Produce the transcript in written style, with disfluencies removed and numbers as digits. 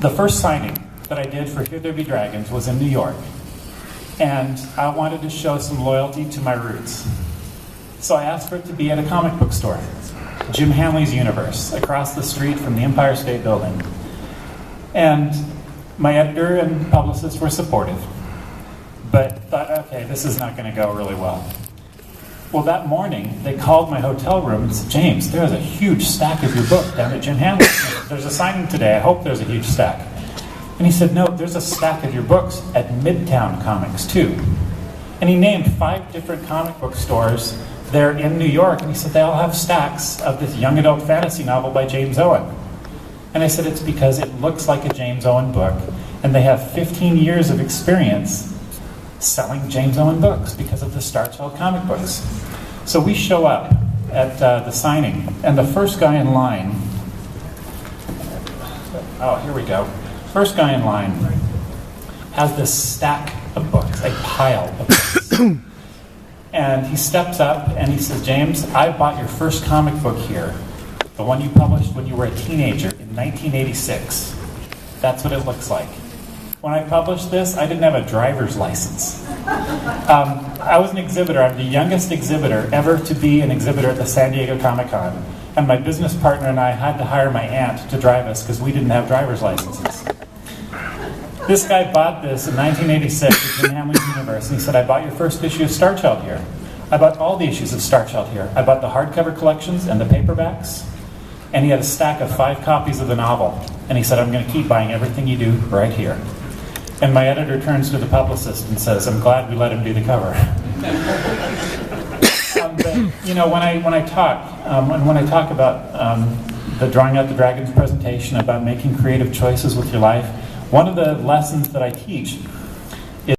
The first signing that I did for Here There Be Dragons was in New York. And I wanted to show some loyalty to my roots. So I asked for it to be at a comic book store, Jim Hanley's Universe, across the street from the Empire State Building. And my editor and publicist were supportive, but thought, okay, this is not going to go really well. Well, that morning, they called my hotel room and said, James, there's a huge stack of your book down at Jim Hanley. There's a signing today. I hope there's a huge stack. And he said, no, there's a stack of your books at Midtown Comics, too. And he named 5 different comic book stores there in New York, and he said they all have stacks of this young adult fantasy novel by James Owen. And I said, it's because it looks like a James Owen book, and they have 15 years of experience selling James Owen books because of the Star Child comic books. So we show up at the signing, and the first guy in line, oh, here we go. First guy in line has this stack of books, a pile of books. And he steps up and he says, James, I bought your first comic book here, the one you published when you were a teenager in 1986. That's what it looks like. When I published this, I didn't have a driver's license. I was an exhibitor. I'm the youngest exhibitor ever to be an exhibitor at the San Diego Comicon. And my business partner and I had to hire my aunt to drive us because we didn't have driver's licenses. This guy bought this in 1986 at Jim Hanley's Universe, and he said, I bought your first issue of Star Child here. I bought all the issues of Star Child here. I bought the hardcover collections and the paperbacks. And he had a stack of 5 copies of the novel. And he said, I'm going to keep buying everything you do right here. And my editor turns to the publicist and says, I'm glad we let him do the cover. But, you know, when I talk about the Drawing Out the Dragons presentation about making creative choices with your life, one of the lessons that I teach